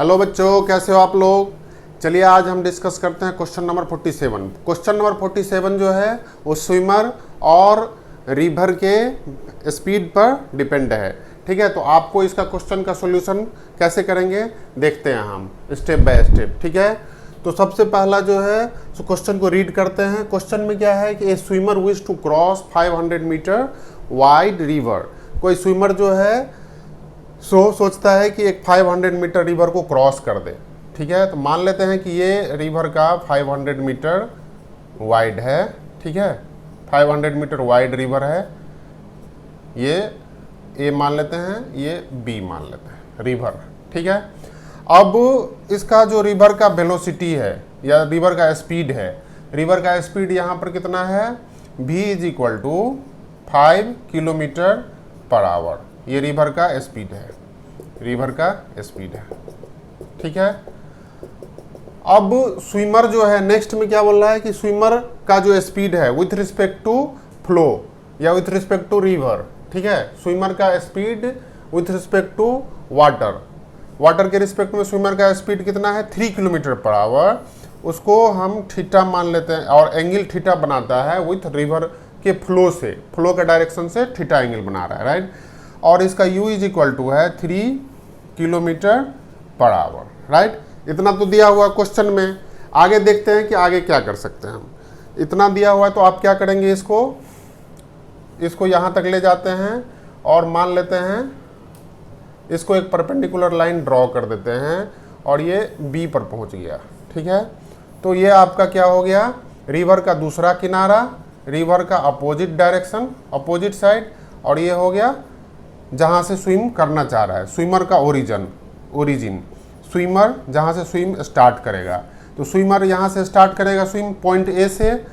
Hello बच्चों, कैसे हो आप लोग। चलिए आज हम डिस्कस करते हैं क्वेश्चन नंबर 47। क्वेश्चन नंबर 47 जो है वो स्विमर और रिवर के स्पीड पर डिपेंड है। ठीक है, तो आपको इसका क्वेश्चन का सॉल्यूशन कैसे करेंगे देखते हैं हम स्टेप बाय स्टेप। ठीक है, तो सबसे पहला जो है सो क्वेश्चन को रीड करते हैं। क्वेश्चन में क्या है कि a swimmer wish to cross 500 metre wide river. कोई स्विमर जो है सोचता है कि एक 500 मीटर रिवर को क्रॉस कर दे। ठीक है, तो मान लेते हैं कि ये रिवर का 500 मीटर वाइड है। ठीक है, 500 मीटर वाइड रिवर है। ये ए मान लेते हैं, ये बी मान लेते हैं रिवर। ठीक है, अब इसका जो रिवर का वेलोसिटी है या रिवर का स्पीड है, रिवर का स्पीड यहाँ पर कितना है, v is equal to 5 kilometre per hour. ये रिवर का स्पीड है, रिवर का स्पीड है। ठीक है, अब स्विमर जो है नेक्स्ट में क्या बोल रहा है कि स्विमर का जो स्पीड है विथ रिस्पेक्ट टू फ्लो या विथ रिस्पेक्ट टू रिवर। ठीक है, स्विमर का speed with respect to water, water के रिस्पेक्ट में स्विमर का स्पीड कितना है 3 किलोमीटर पर आवर। उसको हम थीटा मान लेते हैं और एंगल थीटा बनाता है विथ रिवर के फ्लो से, फ्लो के डायरेक्शन से थीटा एंगल बना रहा है, राइट। और इसका u इज इक्वल टू है 3 किलोमीटर पर आवर, राइट। इतना तो दिया हुआ क्वेश्चन में। आगे देखते हैं कि आगे क्या कर सकते हैं हम। इतना दिया हुआ है तो आप क्या करेंगे, इसको यहाँ तक ले जाते हैं और मान लेते हैं इसको एक परपेंडिकुलर लाइन ड्रॉ कर देते हैं और ये बी पर पहुँच गया। ठीक है, तो ये आपका क्या हो गया, रिवर का दूसरा किनारा, रिवर का अपोजिट डायरेक्शन, अपोजिट साइड, और ये हो गया जहाँ से स्विम करना चाह रहा है, स्विमर का ओरिजिन, स्विमर जहाँ से स्विम स्टार्ट करेगा। तो स्विमर यहाँ से स्टार्ट करेगा स्विम पॉइंट ए से,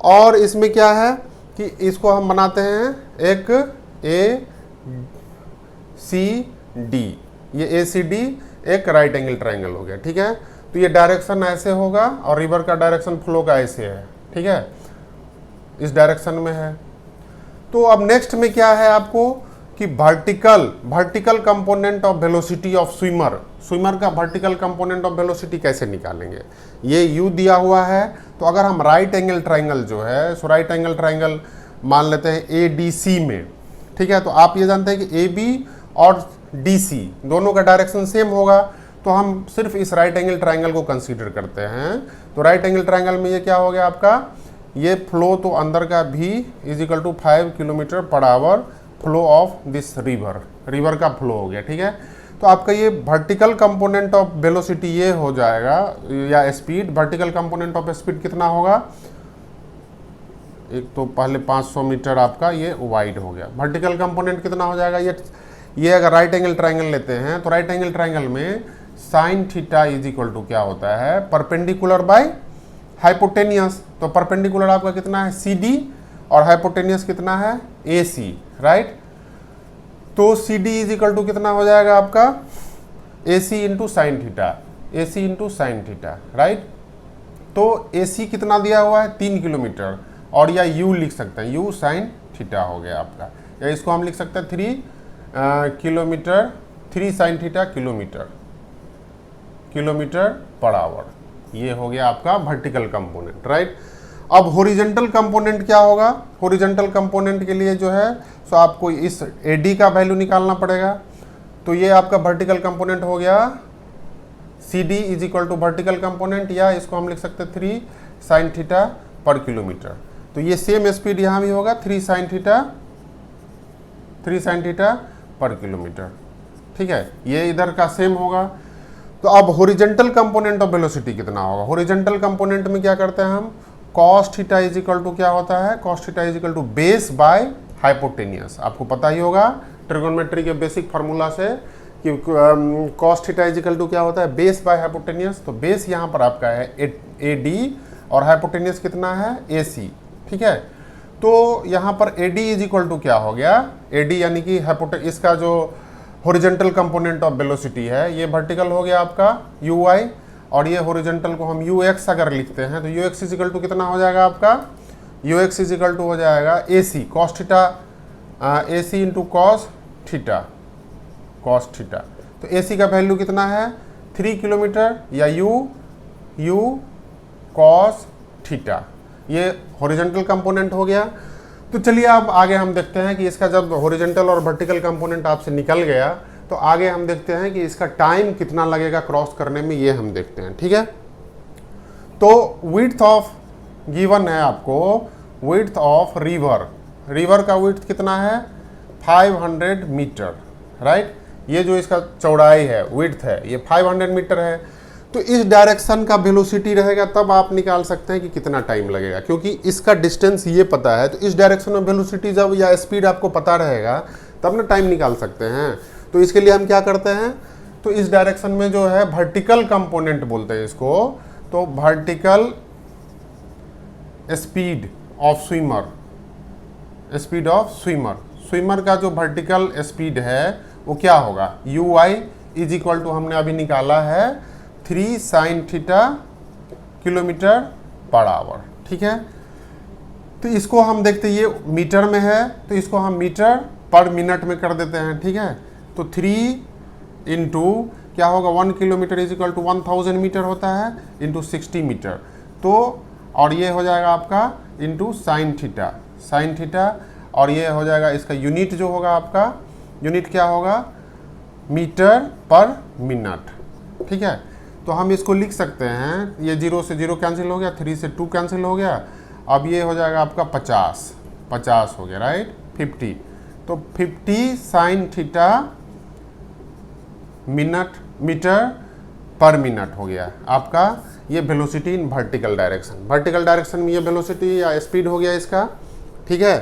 और इसमें क्या है कि इसको हम बनाते हैं एक ए सी डी, ये ए सी डी एक राइट एंगल ट्रायंगल हो गया। ठीक है, तो ये डायरेक्शन ऐसे होगा और रिवर का डायरेक्शन फ्लो का ऐसे है। ठीक है, इस डायरेक्शन में है। तो अब नेक्स्ट में क्या है आपको कि vertical component of velocity of swimmer का वर्टिकल कंपोनेंट ऑफ वेलोसिटी कैसे निकालेंगे। ये u दिया हुआ है, तो अगर हम राइट एंगल ट्रायंगल जो है सो राइट एंगल ट्रायंगल मान लेते हैं ADC में। ठीक है, तो आप ये जानते हैं कि AB और DC दोनों का डायरेक्शन सेम होगा, तो हम सिर्फ इस राइट एंगल ट्रायंगल को कंसीडर करते हैं। तो राइट एंगल ट्रायंगल में ये क्या हो गया आपका, ये फ्लो तो अंदर का v is equal to 5 kilometre per hour flow of this river का फ्लो हो गया। ठीक है, तो आपका ये वर्टिकल कंपोनेंट ऑफ वेलोसिटी ये हो जाएगा या speed, vertical component of speed कितना होगा, एक तो पहले 500 मीटर आपका ये वाइड हो गया। वर्टिकल कंपोनेंट कितना हो जाएगा, ये अगर राइट एंगल ट्रायंगल लेते हैं तो राइट एंगल ट्रायंगल में sine theta is equal to क्या होता है, परपेंडिकुलर बाय हाइपोटेनियस। तो परपेंडिकुलर आपका कितना है CD और हाइपोटेनियस कितना है AC, राइट। तो CD इज इक्वल टू कितना हो जाएगा आपका AC into sine theta, AC into sine theta, right. तो AC कितना दिया हुआ है 3 किलोमीटर, और या U लिख सकते हैं, U साइन थीटा हो गया आपका, या इसको हम लिख सकते हैं 3 kilometre, 3 sine theta kilometre per hour. ये हो गया आपका वर्टिकल कंपोनेंट, राइट। अब हॉरिजॉन्टल कंपोनेंट क्या होगा, हॉरिजॉन्टल कंपोनेंट के लिए जो है सो आपको इस AD का वैल्यू निकालना पड़ेगा। तो ये आपका वर्टिकल कंपोनेंट हो गया CD is equal to vertical component, या इसको हम लिख सकते हैं 3 साइन थीटा पर किलोमीटर। तो ये सेम स्पीड यहाँ भी होगा 3 साइन थीटा पर किलोमीटर। ठीक है, ये इधर का सेम होगा। तो अब हॉरिजॉन्टल कंपोनेंट ऑफ वेलोसिटी कितना होगा, हॉरिजॉन्टल कंपोनेंट में क्या करते हैं हम, cos theta is equal to क्या होता है, cos theta is equal to base by hypotenuse. आपको पता ही होगा ट्रिगोनोमेट्री के बेसिक फार्मूला से कि cos theta is equal to क्या होता है, बेस बाय हाइपोटेनियस। तो बेस यहाँ पर आपका है AD और हाइपोटेनियस कितना है AC। ठीक है, तो यहाँ पर AD इज इक्वल टू क्या हो गया, AD यानी कि इसका जो हॉरिजॉन्टल कंपोनेंट ऑफ वेलोसिटी है ये वर्टिकल हो गया आपका UI, और ये हॉरिजॉन्टल को हम UX अगर लिखते हैं तो UX इज इक्वल टू कितना हो जाएगा आपका, UX इज इक्वल टू हो जाएगा AC cos theta, AC into cos theta. तो AC का वैल्यू कितना है 3 किलोमीटर या u cos थीटा, ये हॉरिजॉन्टल कंपोनेंट हो गया। तो चलिए अब आगे हम देखते हैं कि इसका जब हॉरिजॉन्टल और वर्टिकल कंपोनेंट आपसे निकल गया तो आगे हम देखते हैं कि इसका टाइम कितना लगेगा क्रॉस करने में, ये हम देखते हैं। ठीक है, तो विड्थ ऑफ गिवन है आपको, विड्थ ऑफ रिवर का विड्थ कितना है 500 मीटर, राइट। ये जो इसका चौड़ाई है, विड्थ है, ये 500 मीटर है। तो इस डायरेक्शन का वेलोसिटी रहेगा, तब आप निकाल सकते हैं कि कितना टाइम लगेगा, क्योंकि इसका डिस्टेंस ये पता है। तो इस डायरेक्शन में वेलोसिटी जब या स्पीड आपको पता रहेगा तब ना टाइम निकाल सकते हैं। तो इसके लिए हम क्या करते हैं, तो इस डायरेक्शन में जो है वर्टिकल कंपोनेंट बोलते हैं इसको, तो वर्टिकल स्पीड ऑफ स्विमर का जो वर्टिकल स्पीड है वो क्या होगा, ui इज इक्वल टू हमने अभी निकाला है 3 sin theta kilometre per our. ठीक है, तो इसको हम देखते हैं, ये मीटर में है तो इसको हम मीटर पर मिनट में कर देते हैं। ठीक है, तो 3 इंटू क्या होगा, 1 kilometre is equal to 1000 metre होता है, इंटू 60 मीटर। तो और ये हो जाएगा आपका इंटू साइन थीटा, और ये हो जाएगा इसका यूनिट जो होगा आपका, यूनिट क्या होगा, मीटर पर मिनट। ठीक है, तो हम इसको लिख सकते हैं, ये 0 से 0 कैंसिल हो गया, 3 से 2 कैंसिल हो गया, अब ये हो जाएगा आपका 50 हो गया, राइट, 50। तो 50 sine theta metre per minute हो गया आपका ये वेलोसिटी इन वर्टिकल डायरेक्शन में ये वेलोसिटी या स्पीड हो गया इसका। ठीक है,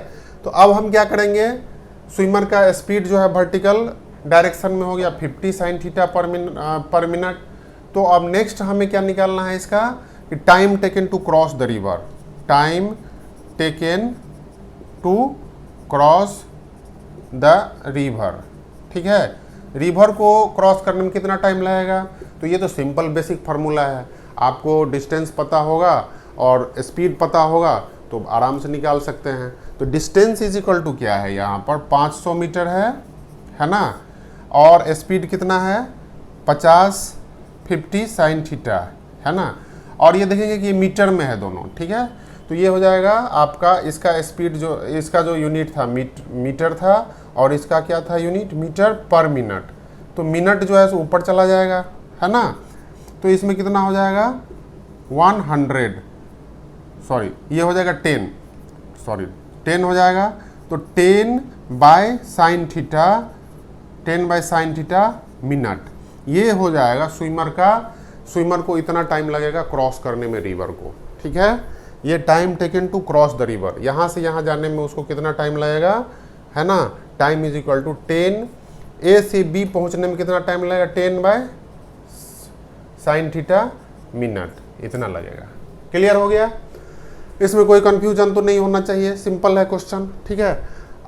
तो अब हम क्या करेंगे, स्विमर का स्पीड जो है वर्टिकल डायरेक्शन में हो गया 50 साइन थीटा पर मिनट। तो अब नेक्स्ट हमें क्या निकालना है इसका, कि time taken to cross the river, ठीक है, रिवर को क्रॉस करने में कितना टाइम लगेगा। तो ये तो सिंपल बेसिक फार्मूला है, आपको डिस्टेंस पता होगा और स्पीड पता होगा तो आराम से निकाल सकते हैं। तो डिस्टेंस इज इक्वल टू क्या है, यहाँ पर 500 मीटर है ना, और स्पीड कितना है 50 साइन थीटा है ना, और ये देखेंगे कि ये मीटर में है दोनों। ठीक है, तो ये हो जाएगा आपका, इसका स्पीड जो इसका जो यूनिट था मीटर था, और इसका क्या था यूनिट, मीटर पर मिनट। तो मिनट जो है सो ऊपर चला जाएगा, है ना, तो इसमें कितना हो जाएगा 100, सॉरी ये हो जाएगा 10 हो जाएगा। तो 10 बाय साइन थीटा मिनट, ये हो जाएगा स्विमर को इतना टाइम लगेगा क्रॉस करने में रिवर को। ठीक है, ये time taken to cross the river, यहाँ से यहाँ जाने में उसको कितना टाइम लगेगा, है ना, टाइम इज इक्वल टू 10, ए से बी पहुँचने में कितना टाइम लगेगा 10 बाय साइन थीटा मिनट, इतना लगेगा। क्लियर हो गया, इसमें कोई कंफ्यूजन तो नहीं होना चाहिए, सिंपल है क्वेश्चन। ठीक है,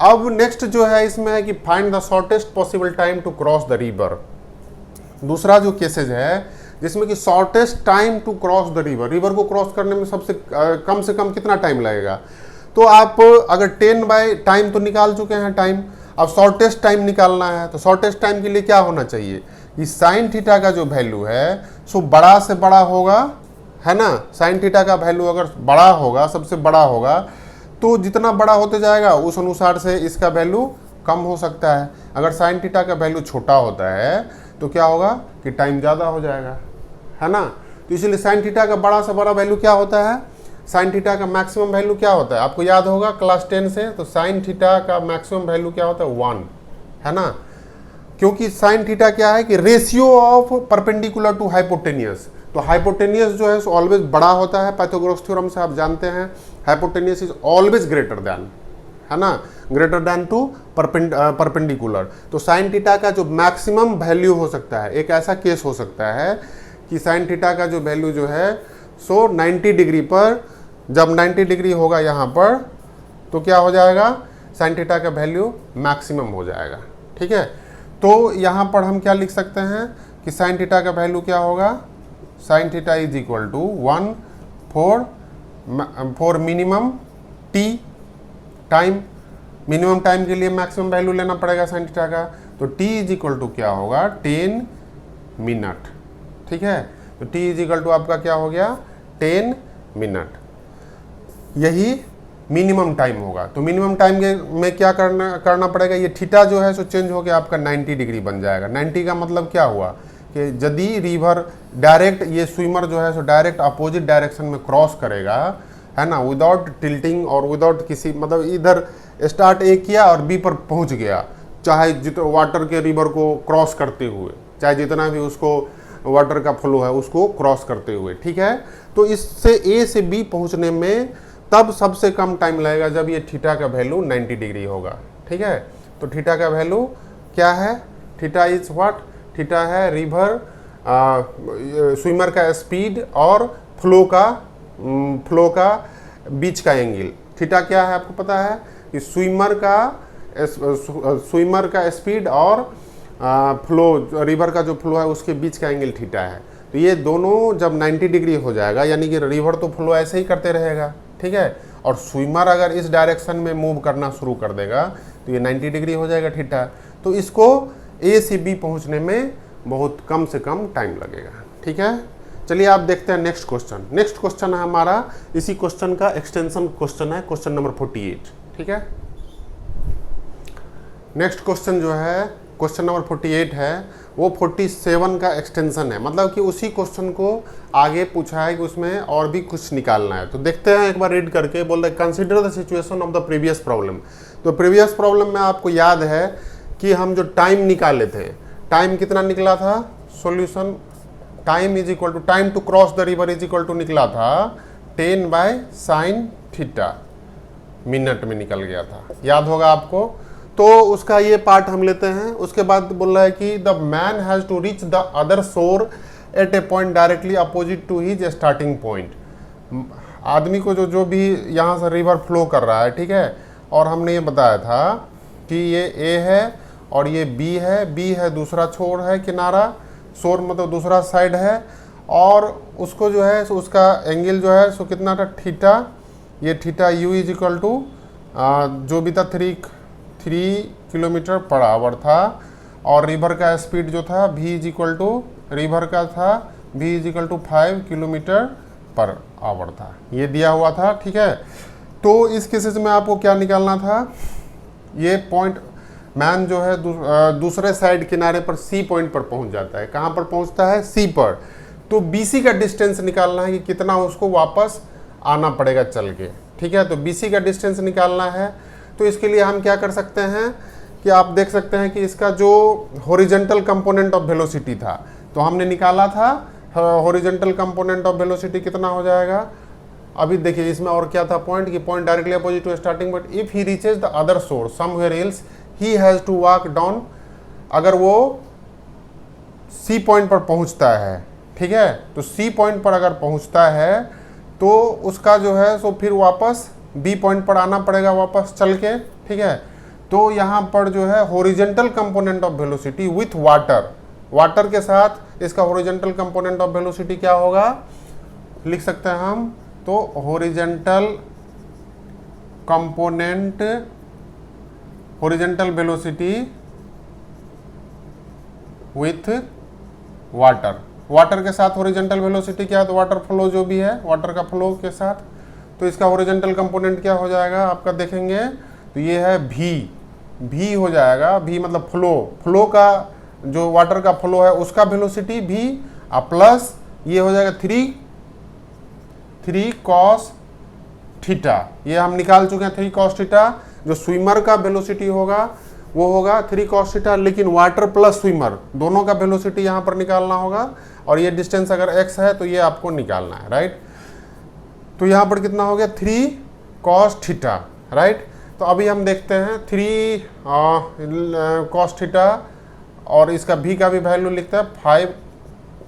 अब नेक्स्ट जो है इसमें है कि find the shortest possible time to cross the river. दूसरा जो केसेज है जिसमें कि shortest time to cross the river को क्रॉस करने में सबसे कम से कम कितना टाइम लगेगा। तो आप अगर 10 बाय टाइम तो निकाल चुके हैं टाइम, अब शॉर्टेस्ट टाइम निकालना है। तो शॉर्टेस्ट टाइम के लिए क्या होना चाहिए, कि साइन थीटा का जो वैल्यू है सो बड़ा से बड़ा होगा, है ना, साइन थीटा का वैल्यू अगर बड़ा होगा, सबसे बड़ा होगा, तो जितना बड़ा होते जाएगा उस अनुसार से इसका वैल्यू कम हो सकता है। अगर साइन थीटा का वैल्यू छोटा होता है तो क्या होगा कि टाइम ज़्यादा हो जाएगा, है ना। तो इसलिए साइन थीटा का बड़ा से बड़ा वैल्यू क्या होता है, साइन थीटा का मैक्सिमम वैल्यू क्या होता है, आपको याद होगा क्लास 10 से। तो साइन थीटा का मैक्सिमम वैल्यू क्या होता है 1, है ना, क्योंकि साइन थीटा क्या है कि ratio of perpendicular to hypotenuse. तो हाइपोटेनियस जो है ऑलवेज बड़ा होता है, पाइथागोरस थ्योरम से आप जानते हैं hypotenuse is always greater than, है ना, ग्रेटर देन टू परपेंडिकुलर। तो साइन थीटा का जो मैक्सिमम वैल्यू हो सकता है, एक ऐसा केस हो सकता है कि साइन थीटा का जो वैल्यू जो है सो 90 डिग्री पर, जब 90 डिग्री होगा यहाँ पर, तो क्या हो जाएगा, साइन थीटा का वैल्यू मैक्सिमम हो जाएगा। ठीक है, तो यहाँ पर हम क्या लिख सकते हैं कि साइन थीटा का वैल्यू क्या होगा, sine theta is equal to 1 for minimum t time, minimum time के लिए मैक्सिमम वैल्यू लेना पड़ेगा साइन थीटा का। तो टी इज इक्वल टू क्या होगा 10 मिनट, ठीक है। तो t इज इक्वल टू आपका क्या हो गया 10 मिनट, यही मिनिमम टाइम होगा। तो मिनिमम टाइम में क्या करना पड़ेगा, ये थीटा जो है सो चेंज हो गया आपका 90 डिग्री बन जाएगा। 90 का मतलब क्या हुआ कि यदि रिवर डायरेक्ट, ये स्विमर जो है सो डायरेक्ट अपोजिट डायरेक्शन में क्रॉस करेगा, है ना, विदाउट टिल्टिंग और विदाउट किसी, मतलब इधर स्टार्ट ए किया और बी पर पहुंच गया, चाहे जितना वाटर के रिवर को क्रॉस करते हुए, चाहे जितना भी उसको वाटर का फ्लो है उसको क्रॉस करते हुए, ठीक है। तो इससे ए से बी पहुंचने में तब सबसे कम टाइम लगेगा जब ये थीटा का वैल्यू 90 डिग्री होगा, ठीक है। तो थीटा का वैल्यू क्या है, थीटा इज व्हाट, थीटा है रिवर स्विमर का स्पीड और फ्लो का बीच का एंगल। थीटा क्या है आपको पता है कि स्विमर का स्पीड और फ्लो, रिवर का जो फ्लो है उसके बीच का एंगल थीटा है। तो ये दोनों जब 90 डिग्री हो जाएगा, यानी कि रिवर तो फ्लो ऐसे ही करते रहेगा, ठीक है, और स्विमर अगर इस डायरेक्शन में मूव करना शुरू कर देगा तो ये 90 डिग्री हो जाएगा थीटा। तो इसको ए से बी पहुंचने में बहुत कम से कम टाइम लगेगा, ठीक है। चलिए आप देखते हैं नेक्स्ट क्वेश्चन। नेक्स्ट क्वेश्चन है हमारा, इसी क्वेश्चन का एक्सटेंशन क्वेश्चन है, क्वेश्चन नंबर 48, ठीक है। नेक्स्ट क्वेश्चन जो है क्वेश्चन नंबर 48 है, वो 47 का एक्सटेंशन है, मतलब कि उसी क्वेश्चन को आगे पूछा है कि उसमें और भी कुछ निकालना है। तो देखते हैं एक बार रीड करके। बोल रहे consider the situation of the previous problem. तो प्रीवियस प्रॉब्लम में आपको याद है कि हम जो टाइम निकाले थे, टाइम कितना निकला था, solution time is equal to, time to cross the river is equal to निकला था 10/sin थीटा, मिनट में निकल गया था, याद होगा आपको। तो उसका ये पार्ट हम लेते हैं। उसके बाद बोल रहा है कि the man has to reach the other shore at a point directly opposite to his starting point. आदमी को जो भी यहाँ से रिवर फ्लो कर रहा है, ठीक है, और हमने ये बताया था कि ये ए है और ये बी है, बी है दूसरा छोर है किनारा, शोर मतलब दूसरा साइड है, और उसको जो है उसका एंगल जो है सो कितना था थीटा, ये theta u is equal to जो भी था 3 किलोमीटर पर आवर था, और रिवर का स्पीड जो था v is equal to, river का था v is equal to 5 kilometre per hour था, ये दिया हुआ था, ठीक है। तो इस केसेस में आपको क्या निकालना था, ये पॉइंट मैन जो है दूसरे साइड किनारे पर सी पॉइंट पर पहुंच जाता है। कहाँ पर पहुंचता है, सी पर। तो बीसी का डिस्टेंस निकालना है कि कितना उसको वापस आना पड़ेगा चल के, ठीक है। तो बीसी का डिस्टेंस निकालना है। तो इसके लिए हम क्या कर सकते हैं कि आप देख सकते हैं कि इसका जो हॉरिजॉन्टल कंपोनेंट ऑफ वेलोसिटी था, तो हमने निकाला था हॉरिजॉन्टल कंपोनेंट ऑफ वेलोसिटी कितना हो जाएगा। अभी देखिए इसमें और क्या था पॉइंट, कि point directly opposite to starting but if he reaches the other source somewhere else he has to walk down. अगर वो सी पॉइंट पर पहुंचता है, ठीक है, तो सी पॉइंट पर अगर पहुंचता है तो उसका जो है सो फिर वापस बी पॉइंट पर आना पड़ेगा वापस चल के, ठीक है। तो यहाँ पर जो है horizontal component of velocity with water, water के साथ इसका हॉरिजॉन्टल कंपोनेंट ऑफ वेलोसिटी क्या होगा, लिख सकते हैं हम। तो horizontal component, horizontal velocity with water, water के साथ हॉरिजॉन्टल वेलोसिटी क्या है, तो वाटर फ्लो जो भी है, वाटर का फ्लो के साथ। तो इसका हॉरिजॉन्टल कंपोनेंट क्या हो जाएगा आपका, देखेंगे तो ये है भी हो जाएगा, भी मतलब फ्लो का जो वाटर का फ्लो है उसका वेलोसिटी भी, प्लस ये हो जाएगा 3 cos थीटा, ये हम निकाल चुके हैं 3 cos थीटा। जो स्विमर का वेलोसिटी होगा वो होगा 3 cos थीटा, लेकिन वाटर प्लस स्विमर दोनों का वेलोसिटी यहाँ पर निकालना होगा, और ये डिस्टेंस अगर x है तो ये आपको निकालना है, राइट। तो यहाँ पर कितना हो गया 3 cos थीटा, राइट। तो अभी हम देखते हैं 3 cos थीटा, और इसका भी का भी वैल्यू लिखता है 5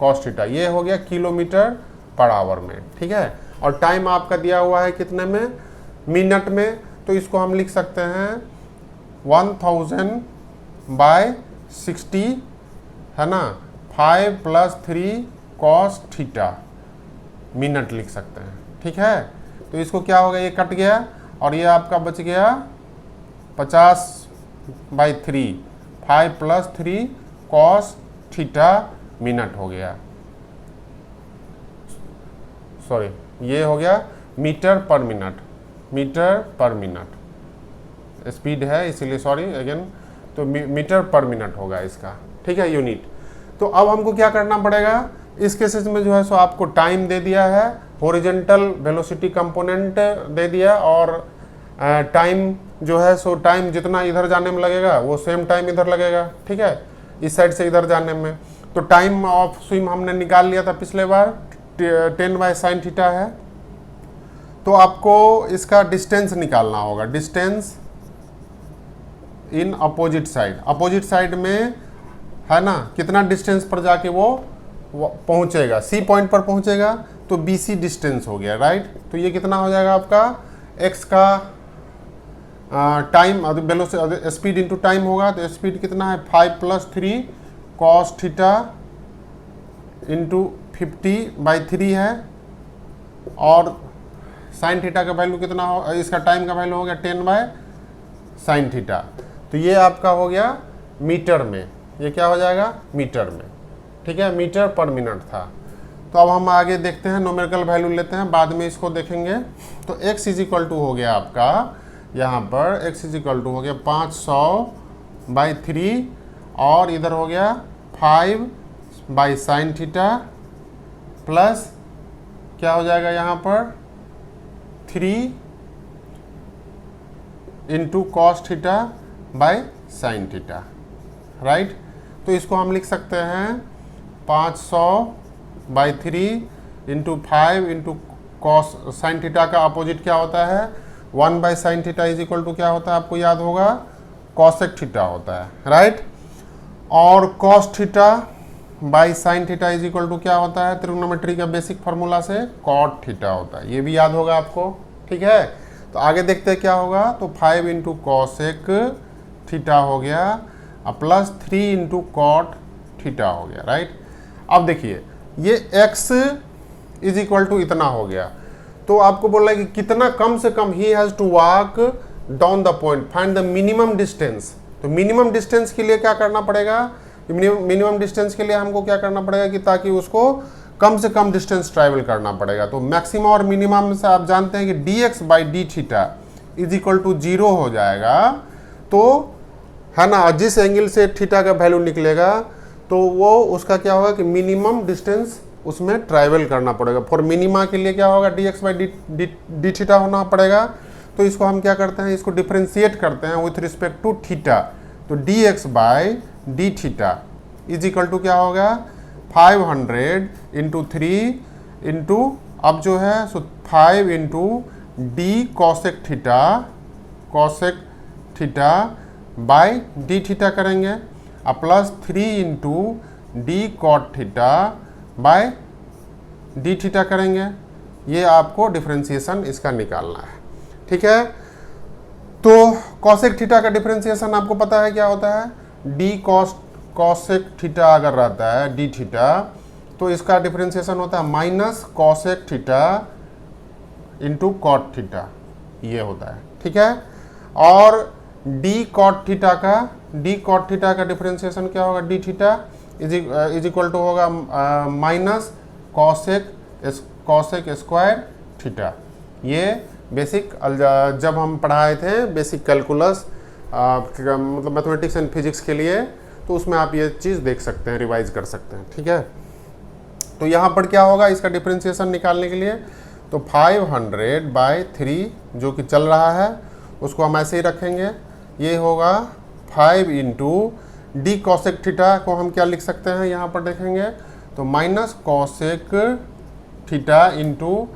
cos थीटा, ये हो गया किलोमीटर पर आवर में, ठीक है। और टाइम आपका दिया हुआ है कितने में, मिनट में। तो इसको हम लिख सकते हैं 1000/60, है ना, 5 + 3 cos थीटा मिनट लिख सकते हैं, ठीक है। तो इसको क्या होगा, ये कट गया और ये आपका बच गया 50/3, 5 + 3 cos थीटा मिनट हो गया, सॉरी ये हो गया metre per minute, metre per minute speed है इसीलिए सॉरी अगेन, तो मीटर पर मिनट होगा इसका, ठीक है, यूनिट। तो अब हमको क्या करना पड़ेगा इस केसेस में जो है सो आपको टाइम दे दिया है, हॉरिजॉन्टल वेलोसिटी कंपोनेंट दे दिया, और टाइम जो है सो टाइम जितना इधर जाने में लगेगा वो सेम टाइम इधर लगेगा, ठीक है, इस साइड से इधर जाने में। तो टाइम ऑफ स्विम हमने निकाल लिया था पिछले बार, 10/sin थीटा है। तो आपको इसका डिस्टेंस निकालना होगा, distance in opposite side, opposite side में है ना कितना डिस्टेंस पर जाके वो पहुंचेगा, सी पॉइंट पर पहुंचेगा, तो BC डिस्टेंस हो गया, राइट। तो ये कितना हो जाएगा आपका x का टाइम स्पीड इंटू टाइम होगा, तो स्पीड कितना है 5 + 3 cos थीटा इंटू 50/3 है, और साइन थीटा का वैल्यू कितना हो, इसका टाइम का वैल्यू हो गया 10/sin थीटा। तो ये आपका हो गया मीटर में, ये क्या हो जाएगा मीटर में, ठीक है, मीटर पर मिनट था। तो अब हम आगे देखते हैं, न्यूमेरिकल वैल्यू लेते हैं, बाद में इसको देखेंगे। तो x = हो गया आपका यहाँ पर x = हो गया 500/3, और इधर हो गया 5/sin थीटा प्लस क्या हो जाएगा यहाँ पर 3 × cos θ/sin थीटा, राइट। तो इसको हम लिख सकते हैं 500/3 × 5 × cos sin थीटा का अपोजिट क्या होता है 1/sin थीटा = क्या होता है आपको याद होगा cosec थीटा होता है, राइट। और cos θ/sin थीटा = क्या होता है त्रिकोणोमेट्री का बेसिक फार्मूला से cot थीटा होता है, ये भी याद होगा आपको, ठीक है। तो आगे देखते हैं क्या होगा, तो 5 × cosec थीटा हो गया प्लस 3 × cot थीटा हो गया, राइट। अब देखिए ये x = इतना हो गया, तो आपको बोल रहा है कि कितना कम से कम ही has to walk down the point, find the minimum distance. तो मिनिमम डिस्टेंस के लिए क्या करना पड़ेगा, मिनिमम डिस्टेंस के लिए हमको क्या करना पड़ेगा कि ताकि उसको कम से कम डिस्टेंस ट्रैवल करना पड़ेगा। तो मैक्सिमम और मिनिमम से आप जानते हैं कि dx/dθ = 0 हो जाएगा, तो है ना, जिस एंगल से थीटा का वैल्यू निकलेगा तो वो उसका क्या होगा कि मिनिमम डिस्टेंस उसमें ट्रैवल करना पड़ेगा। फॉर मिनिमा के लिए क्या होगा dx/dθ होना पड़ेगा। तो इसको हम क्या करते हैं, इसको डिफ्रेंशिएट करते हैं विथ रिस्पेक्ट टू थीटा। तो dx/dθ = क्या होगा 500 × 3 इंटू अब जो है सो 5 × d cosec θ/dθ करेंगे, और प्लस 3 × d cot θ/dθ करेंगे। ये आपको डिफ्रेंशिएशन इसका निकालना है, ठीक है। तो cosec थीटा का डिफ्रेंशिएशन आपको पता है क्या होता है, d cosec थीटा अगर रहता है d थीटा, तो इसका डिफ्रेंशिएशन होता है -cosec θ × cot θ, ये होता है, ठीक है। और d cot θ का डिफ्रेंशिएशन क्या होगा d θ = होगा -cosec स्क्वायर थीटा। ये बेसिक जब हम पढ़ाए थे बेसिक कैलकुलस मतलब मैथमेटिक्स एंड फिजिक्स के लिए, तो उसमें आप ये चीज़ देख सकते हैं, रिवाइज कर सकते हैं, ठीक है। तो यहाँ पर क्या होगा इसका डिफ्रेंशिएशन निकालने के लिए, तो 500/3 जो कि चल रहा है उसको हम ऐसे ही रखेंगे, ये होगा 5 × d cosec θ को हम क्या लिख सकते हैं यहाँ पर देखेंगे, तो -cosec θ ×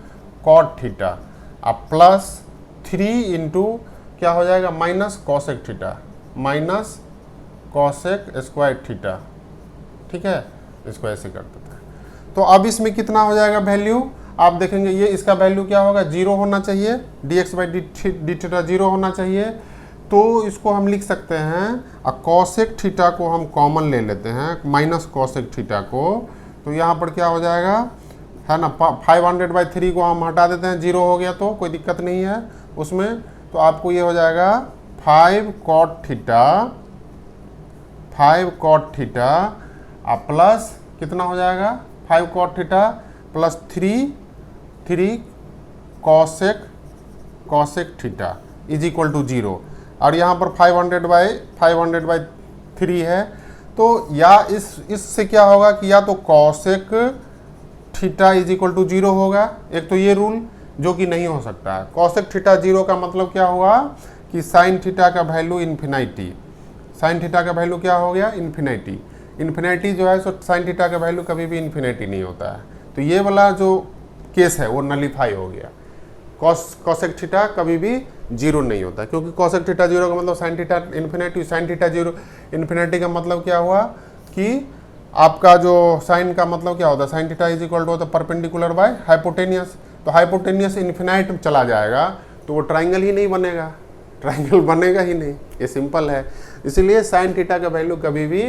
cot θ, अब प्लस 3 × क्या हो जाएगा -cosec θ -cosec स्क्वायर थीटा, ठीक है। इसको ऐसे कर देते हैं। तो अब इसमें कितना हो जाएगा वैल्यू, आप देखेंगे ये इसका वैल्यू क्या होगा 0 होना चाहिए, dx/dθ 0 होना चाहिए। तो इसको हम लिख सकते हैं, cosec थीटा को हम कॉमन ले लेते हैं, -cosec थीटा को, तो यहाँ पर क्या हो जाएगा है ना 500/3 को हम हटा देते हैं, 0 हो गया तो कोई दिक्कत नहीं है उसमें। तो आपको ये हो जाएगा 5 cot θ प्लस कितना हो जाएगा 5 cot θ plus 3 3 cosec theta is equal to 0, और यहाँ पर 500/3 है। तो या इससे क्या होगा कि या तो cosec theta is equal to 0 होगा, एक तो ये रूल जो कि नहीं हो सकता है। कॉसेक थीटा 0 का मतलब क्या हुआ कि साइन थीटा का वैल्यू इन्फिनिटी, साइन थीटा का वैल्यू क्या हो गया, इन्फिनिटी। इन्फिनिटी जो है सो साइन थीटा का वैल्यू कभी भी इन्फिनिटी नहीं होता है, तो ये वाला जो केस है वो नलीफाई हो गया। कॉसेक थीटा कभी भी 0 नहीं होता, क्योंकि कॉसेक थीटा 0 का मतलब sine theta infinity, sine theta 0 infinity का मतलब क्या हुआ कि आपका जो साइन का मतलब क्या होता है, sine theta is equal to होता है परपेंडिकुलर बाय हाइपोटेनियस। तो हाइपोटेनियस इन्फिनाइट में चला जाएगा तो वो ट्राइंगल ही नहीं बनेगा, ट्राइंगल बनेगा ही नहीं, ये सिंपल है। इसीलिए साइन थीटा का वैल्यू कभी भी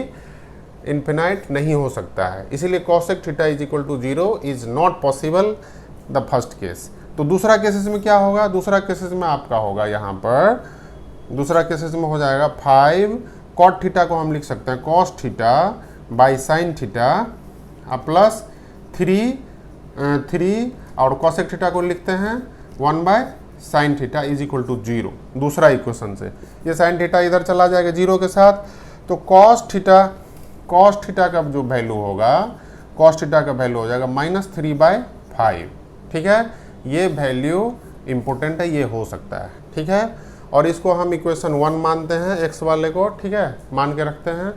इन्फिनाइट नहीं हो सकता है, इसीलिए cosec theta is equal to 0 is not possible the first case. तो दूसरा केसेस में क्या होगा, दूसरा केसेस में आपका होगा यहाँ पर, दूसरा केसेस में हो जाएगा 5 कॉट थीटा को हम लिख सकते हैं cos theta by sine theta plus 3 और कॉसेक थीटा को लिखते हैं 1/sin theta is equal to 0। दूसरा इक्वेशन से ये साइन थीटा इधर चला जाएगा 0 के साथ, तो कॉस थीटा का जो वैल्यू होगा, कॉस थीटा का वैल्यू हो जाएगा -3/5। ठीक है, ये वैल्यू इंपॉर्टेंट है, ये हो सकता है। ठीक है, और इसको हम इक्वेशन 1 मानते हैं, एक्स वाले को, ठीक है, मान के रखते हैं।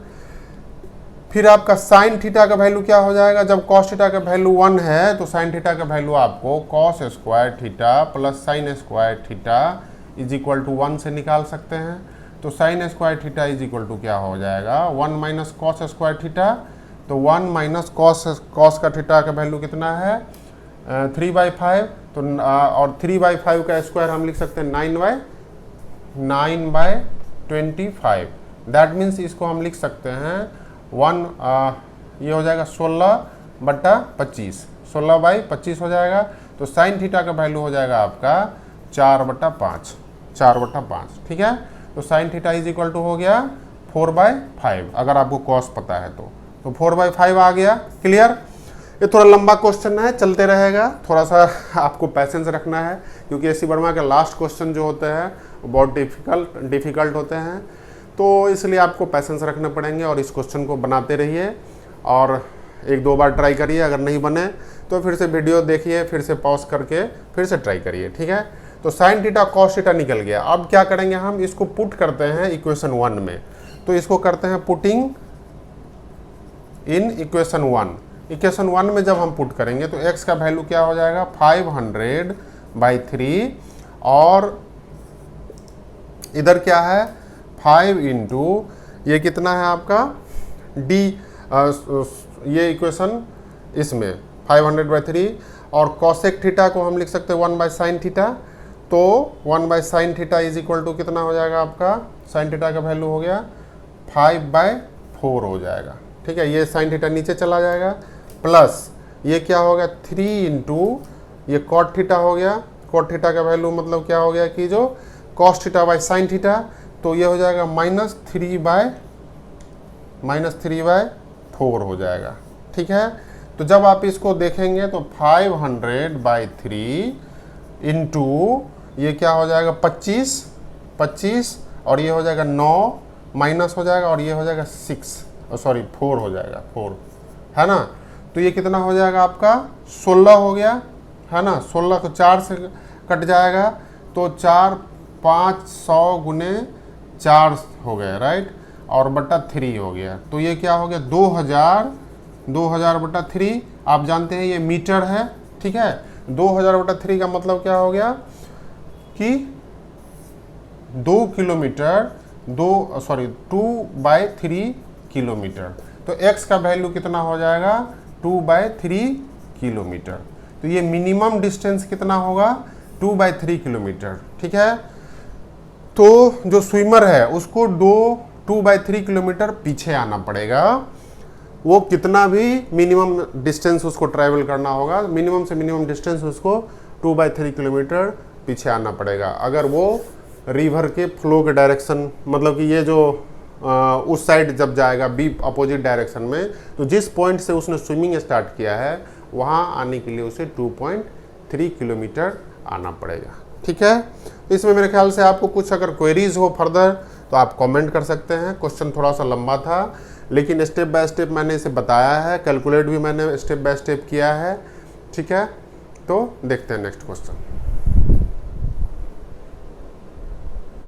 फिर आपका साइन थीटा का वैल्यू क्या हो जाएगा, जब कॉस थीटा का वैल्यू 1 है तो साइन थीटा का वैल्यू आपको cos square theta plus sine square theta is equal to 1 से निकाल सकते हैं। तो sine square theta is equal to क्या हो जाएगा, 1 माइनस कॉस स्क्वायर थीटा, तो 1 माइनस कॉस का थीटा का वैल्यू कितना है 3/5, तो और 3/5 का स्क्वायर हम लिख सकते हैं 9/25। दैट मीन्स इसको हम लिख सकते हैं ये हो जाएगा 16/25, 16/25 हो जाएगा। तो साइन थीटा का वैल्यू हो जाएगा आपका 4/5। ठीक है, तो sine theta is equal to हो गया 4/5, अगर आपको कॉस पता है तो 4/5 आ गया। क्लियर, ये थोड़ा लंबा क्वेश्चन है, चलते रहेगा, थोड़ा सा आपको पैसेंस रखना है, क्योंकि एससी वर्मा के लास्ट क्वेश्चन जो होते हैं वो बहुत डिफ़िकल्ट होते हैं, तो इसलिए आपको पैसेंस रखने पड़ेंगे और इस क्वेश्चन को बनाते रहिए और 1-2 बार ट्राई करिए। अगर नहीं बने तो फिर से वीडियो देखिए, फिर से पॉज करके फिर से ट्राई करिए। ठीक है, तो साइन थीटा कॉस थीटा निकल गया। अब क्या करेंगे, हम इसको पुट करते हैं इक्वेशन 1 में। तो इसको करते हैं पुटिंग इन इक्वेशन 1। इक्वेशन 1 में जब हम पुट करेंगे तो x का वैल्यू क्या हो जाएगा 500/3, और इधर क्या है 5 इंटू ये कितना है आपका d, ये इक्वेशन इसमें 500/3, और कॉसेक थीटा को हम लिख सकते हैं 1/sin थीटा, तो 1/sin theta is equal to कितना हो जाएगा आपका, साइन थीटा का वैल्यू हो गया 5/4 हो जाएगा। ठीक है, ये साइन थीटा नीचे चला जाएगा, प्लस ये क्या हो गया 3 इंटू ये कॉट थीटा हो गया। कॉट थीटा का वैल्यू मतलब क्या हो गया कि जो cos theta by sine theta, तो ये हो जाएगा -3/4 हो जाएगा। ठीक है, तो जब आप इसको देखेंगे तो 500/3 इंटू ये क्या हो जाएगा 25, और ये हो जाएगा 9 माइनस हो जाएगा, और ये हो जाएगा 4 हो जाएगा, 4 है ना। तो ये कितना हो जाएगा आपका 16 हो गया, है ना। 16 को 4 से कट जाएगा, तो 4/500 गुने 4 हो गया, राइट, और बटा 3 हो गया। तो ये क्या हो गया 2000/3। आप जानते हैं ये मीटर है। ठीक है, 2000/3 का मतलब क्या हो गया कि 2 किलोमीटर 2/3 किलोमीटर। तो x का वैल्यू कितना हो जाएगा 2/3 किलोमीटर। तो ये मिनिमम डिस्टेंस कितना होगा 2/3 किलोमीटर। ठीक है, तो जो स्विमर है उसको 2/3 किलोमीटर पीछे आना पड़ेगा। वो कितना भी मिनिमम डिस्टेंस उसको ट्रैवल करना होगा, मिनिमम से मिनिमम डिस्टेंस उसको 2/3 किलोमीटर पीछे आना पड़ेगा। अगर वो रिवर के फ्लो के डायरेक्शन, मतलब कि ये जो उस साइड जब जाएगा बी अपोजिट डायरेक्शन में, तो जिस पॉइंट से उसने स्विमिंग स्टार्ट किया है वहाँ आने के लिए उसे 3 किलोमीटर आना पड़ेगा। ठीक है, इसमें मेरे ख्याल से आपको कुछ अगर क्वेरीज हो फर्दर तो आप कमेंट कर सकते हैं। क्वेश्चन थोड़ा सा लंबा था, लेकिन स्टेप बाय स्टेप मैंने इसे बताया है, कैलकुलेट भी मैंने स्टेप बाय स्टेप किया है। ठीक है, तो देखते हैं नेक्स्ट क्वेश्चन।